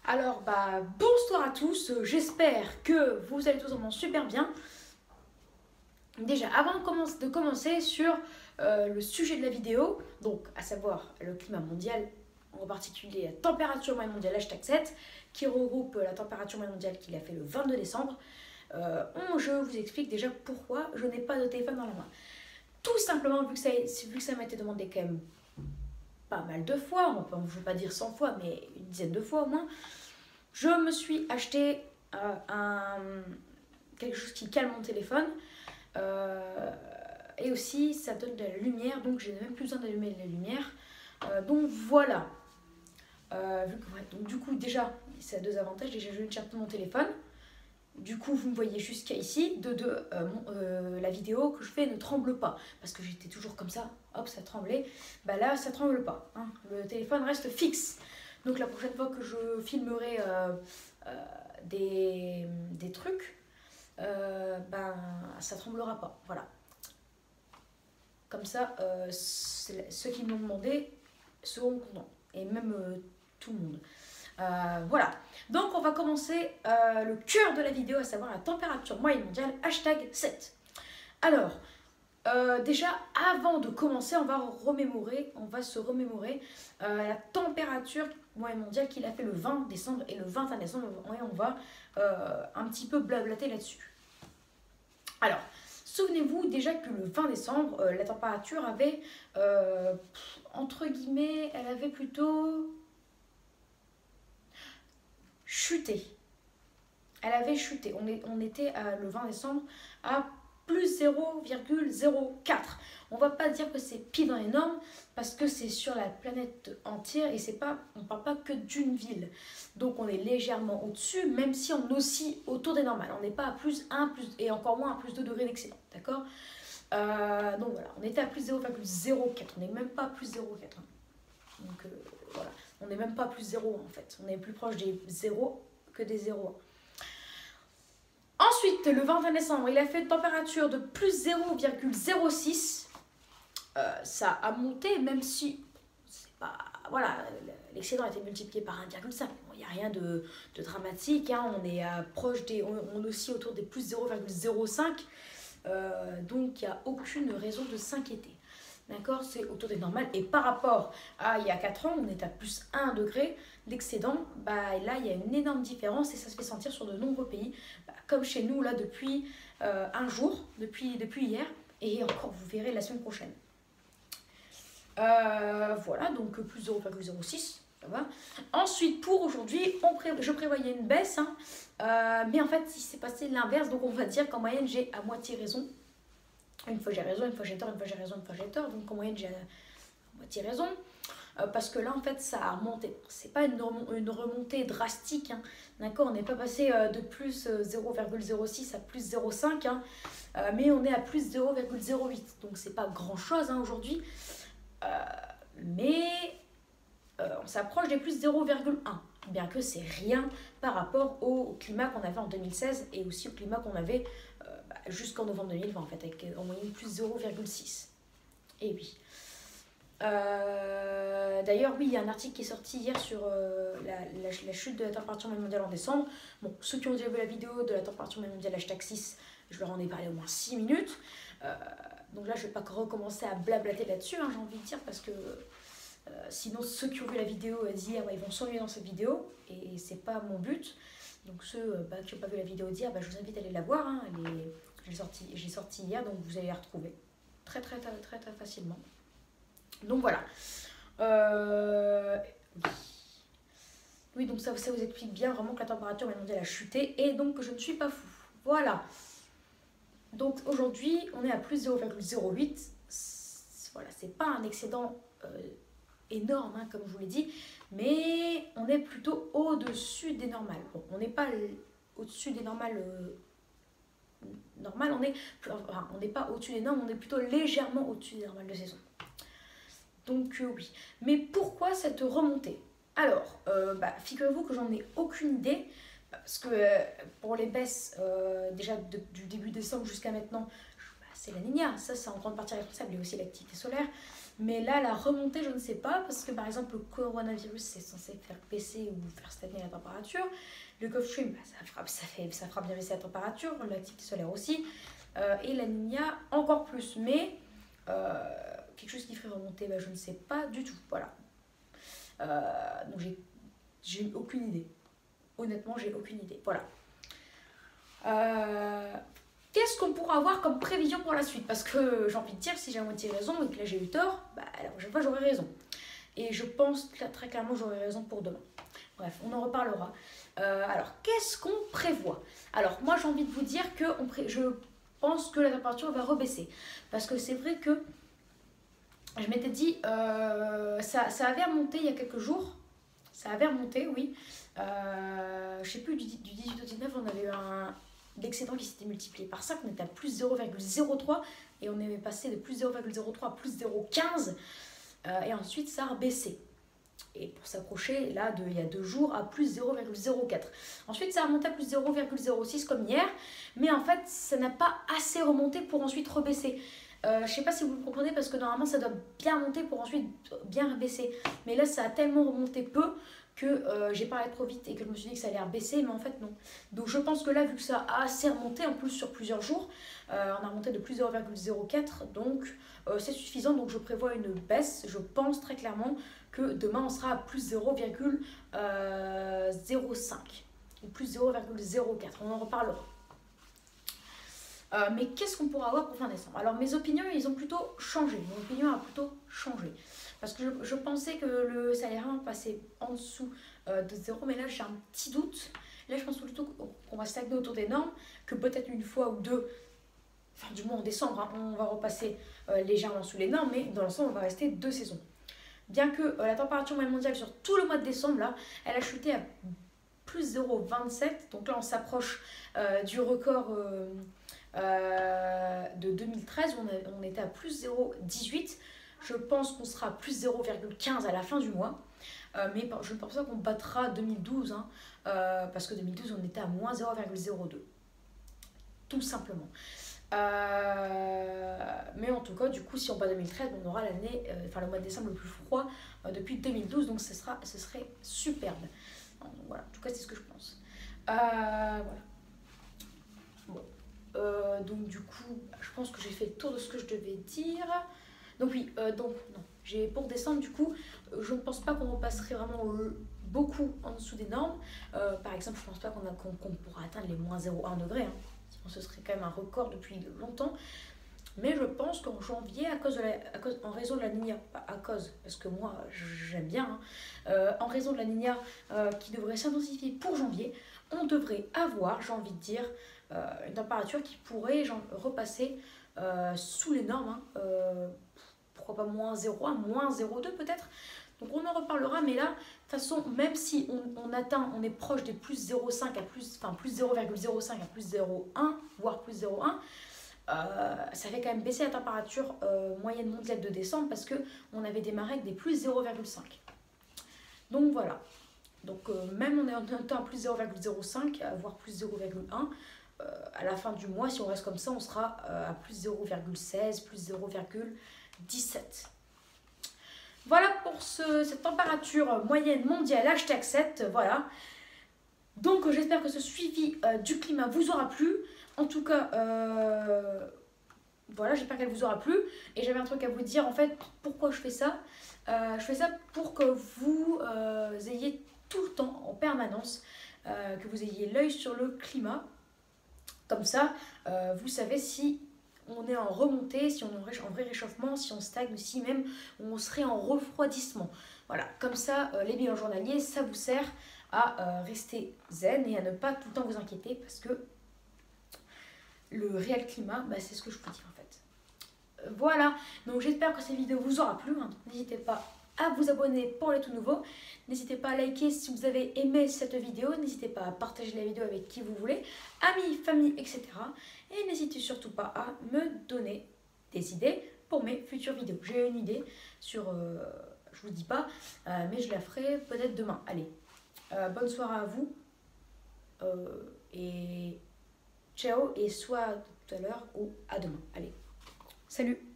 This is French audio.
Alors, bonsoir à tous, j'espère que vous allez tous vraiment super bien. Déjà, avant de commencer sur le sujet de la vidéo, donc à savoir le climat mondial, en particulier la température moyenne mondiale #7, qui regroupe la température moyenne mondiale qu'il a fait le 22 décembre, je vous explique déjà pourquoi je n'ai pas de téléphone dans la main. Tout simplement, vu que ça m'a été demandé quand même pas mal de fois, je ne veux pas dire 100 fois, mais une dizaine de fois au moins, je me suis acheté quelque chose qui calme mon téléphone. Et aussi, ça donne de la lumière, donc je n'ai même plus besoin d'allumer la lumière. Donc voilà. Donc du coup, déjà, ça a deux avantages. Déjà, je ne charge pas mon téléphone. Du coup, vous me voyez jusqu'à ici. La vidéo que je fais ne tremble pas. Parce que j'étais toujours comme ça, hop, ça tremblait. Là, ça tremble pas. Hein. Le téléphone reste fixe. Donc la prochaine fois que je filmerai des trucs, ça tremblera pas. Voilà. Comme ça, ceux qui m'ont demandé seront contents. Et même tout le monde. Voilà. Donc on va commencer le cœur de la vidéo, à savoir la température moyenne mondiale #7. Alors, déjà, avant de commencer, on va se remémorer la température moyenne mondiale qu'il a fait le 20 décembre et le 21 décembre, et on va un petit peu blablater là-dessus. Alors, souvenez-vous déjà que le 20 décembre, la température avait, entre guillemets, elle avait plutôt chuté. Elle avait chuté. On était le 20 décembre à plus 0,04. On va pas dire que c'est pile dans les normes parce que c'est sur la planète entière et on ne parle pas que d'une ville. Donc on est légèrement au-dessus, même si on oscille autour des normales. On n'est pas à plus 1 et encore moins à plus 2 degrés d'excédent. D'accord. Donc voilà, on était à plus 0,04. On n'est même pas à plus 0,4. Donc voilà, on n'est même pas à plus 0 en fait. On est plus proche des 0 que des 0. Ensuite, le 21 décembre, il a fait une température de plus 0,06. Ça a monté, même si c'est pas, voilà, l'excédent a été multiplié par 1,5. Il n'y a rien de dramatique. Hein. On est proche on oscille autour des plus 0,05. Donc, il n'y a aucune raison de s'inquiéter. D'accord, c'est autour des normales. Et par rapport à il y a 4 ans, on est à plus 1 degré d'excédent. Là, il y a une énorme différence et ça se fait sentir sur de nombreux pays. Comme chez nous, là, depuis un jour, depuis hier. Et encore, vous verrez la semaine prochaine. Voilà, donc plus 0,06. Ça va. Ensuite, pour aujourd'hui, je prévoyais une baisse. Hein, mais en fait, il s'est passé l'inverse. Donc, on va dire qu'en moyenne, j'ai à moitié raison. Une fois j'ai raison, une fois j'ai tort, une fois j'ai raison, une fois j'ai tort. Donc en moyenne j'ai à moitié raison. Parce que là en fait ça a remonté. C'est pas une remontée drastique. Hein. D'accord, on n'est pas passé de plus 0,06 à plus 0,5. Hein. Mais on est à plus 0,08. Donc c'est pas grand chose hein, aujourd'hui. Mais on s'approche des plus 0,1. Bien que c'est rien par rapport au climat qu'on avait en 2016 et aussi au climat qu'on avait jusqu'en novembre 2020 en fait, avec en moyenne plus 0,6. Et oui. D'ailleurs, oui, il y a un article qui est sorti hier sur la chute de la température mondiale en décembre. Bon, ceux qui ont déjà vu la vidéo de la température mondiale #6, je leur en ai parlé au moins 6 minutes. Donc là, je ne vais pas recommencer à blablater là-dessus, hein, j'ai envie de dire, parce que sinon, ceux qui ont vu la vidéo d'hier, ils vont s'ennuyer dans cette vidéo, et c'est pas mon but. Donc ceux qui n'ont pas vu la vidéo d'hier, je vous invite à aller la voir. Hein, j'ai sorti hier, donc vous allez la retrouver très facilement. Donc voilà. Oui, donc ça vous explique bien vraiment que la température mondiale a chuté et donc que je ne suis pas fou. Voilà. Donc aujourd'hui, on est à plus 0,08. Voilà, c'est pas un excédent énorme, hein, comme je vous l'ai dit, mais on est plutôt au-dessus des normales. Bon, on n'est pas au-dessus des normales normales, on n'est pas au-dessus des normes, on est plutôt légèrement au-dessus des normales de saison. Donc oui. Mais pourquoi cette remontée? Alors, figurez-vous que j'en ai aucune idée, parce que pour les baisses, déjà du début décembre jusqu'à maintenant, c'est la Niña, ça c'est en grande partie responsable, et aussi l'activité solaire. Mais là, la remontée, je ne sais pas, parce que par exemple, le coronavirus, c'est censé faire baisser ou faire stagner la température. Le Gulf Stream, bah, ça fera bien baisser la température, l'activité solaire aussi. Et la Niña, encore plus. Mais quelque chose qui ferait remonter, bah, je ne sais pas du tout. Voilà. Donc j'ai aucune idée. Honnêtement, j'ai aucune idée. Voilà. Qu'est-ce qu'on pourra avoir comme prévision pour la suite? Parce que j'ai envie de dire, si j'ai à moitié raison et que là j'ai eu tort, bah, la prochaine fois j'aurai raison. Et je pense que très clairement j'aurai raison pour demain. Bref, on en reparlera. Alors, qu'est-ce qu'on prévoit? Alors, moi j'ai envie de vous dire que je pense que la température va rebaisser. Parce que c'est vrai que je m'étais dit, ça avait remonté il y a quelques jours. Ça avait remonté, oui. Je sais plus, du 18 au 19, on avait eu l'excédent qui s'était multiplié par 5. On était à plus 0,03 et on est passé de plus 0,03 à plus 0,15. Et ensuite, ça a baissé. Et pour s'approcher, là, il y a 2 jours, à plus 0,04. Ensuite, ça a remonté à plus 0,06 comme hier. Mais en fait, ça n'a pas assez remonté pour ensuite rebaisser. Je ne sais pas si vous le comprenez parce que normalement ça doit bien monter pour ensuite bien rebaisser. Mais là ça a tellement remonté peu que j'ai parlé trop vite et que je me suis dit que ça allait rebaisser, mais en fait non. Donc je pense que là, vu que ça a assez remonté en plus sur plusieurs jours, on a remonté de plus 0,04, donc c'est suffisant. Donc je prévois une baisse. Je pense très clairement que demain on sera à plus 0,05 ou plus 0,04. On en reparlera. Mais qu'est-ce qu'on pourra avoir pour fin décembre? Alors mes opinions, ils ont plutôt changé. Mon opinion a plutôt changé. Parce que je pensais que ça allait vraiment passer en dessous de 0, mais là j'ai un petit doute. Là je pense plutôt qu'on va stagner autour des normes, que peut-être une fois ou deux, enfin du moins en décembre, hein, on va repasser légèrement sous les normes, mais dans l'ensemble on va rester 2 saisons. Bien que la température moyenne mondiale sur tout le mois de décembre, là, elle a chuté à plus 0,27. Donc là on s'approche du record de 2013 où on était à plus 0,18. Je pense qu'on sera à plus 0,15 à la fin du mois. Mais je ne pense pas qu'on battra 2012, hein, parce que 2012 on était à moins 0,02. Tout simplement. Mais en tout cas, du coup, si on bat 2013, on aura l'année, le mois de décembre le plus froid depuis 2012, donc ce serait superbe. Donc, voilà, en tout cas, c'est ce que je pense. Voilà. Bon. Donc du coup, je pense que j'ai fait le tour de ce que je devais dire. Donc oui, donc non. Pour décembre, du coup, je ne pense pas qu'on repasserait vraiment beaucoup en dessous des normes. Par exemple, je ne pense pas qu'on pourra atteindre les moins 0,1 degré. Hein. Sinon, ce serait quand même un record depuis longtemps. Mais je pense qu'en janvier, en raison de la Niña, pas à cause, parce que moi j'aime bien, hein, en raison de la Niña qui devrait s'intensifier pour janvier, on devrait avoir, j'ai envie de dire, une température qui pourrait repasser sous les normes, hein, pourquoi pas moins 0,1, moins 0,2 peut-être. Donc on en reparlera, mais là, de toute façon, même si on est proche des plus 0,5 à plus 0,05 à plus 0,1, voire plus 0,1, ça fait quand même baisser la température moyenne mondiale de décembre parce qu'on avait démarré avec des plus 0,5. Donc voilà. Donc même on est en temps à plus 0,05, voire plus 0,1. À la fin du mois, si on reste comme ça, on sera à plus 0,16, plus 0,17. Voilà pour cette température moyenne mondiale #7. Voilà. Donc j'espère que ce suivi du climat vous aura plu. En tout cas, voilà, j'espère qu'elle vous aura plu. Et j'avais un truc à vous dire, en fait, pourquoi je fais ça? Je fais ça pour que vous ayez tout le temps, en permanence, que vous ayez l'œil sur le climat. Comme ça, vous savez si on est en remontée, si on est en vrai réchauffement, si on stagne, si même on serait en refroidissement. Voilà, comme ça, les bilans journaliers, ça vous sert à rester zen et à ne pas tout le temps vous inquiéter parce que le réel climat, bah, c'est ce que je vous dis en fait. Voilà, donc j'espère que cette vidéo vous aura plu. Hein. N'hésitez pas à vous abonner pour les tout nouveaux. N'hésitez pas à liker si vous avez aimé cette vidéo. N'hésitez pas à partager la vidéo avec qui vous voulez, amis, famille, etc. Et n'hésitez surtout pas à me donner des idées pour mes futures vidéos. J'ai une idée sur, je vous dis pas, mais je la ferai peut-être demain. Allez, bonne soirée à vous et ciao et soit tout à l'heure ou à demain. Allez, salut!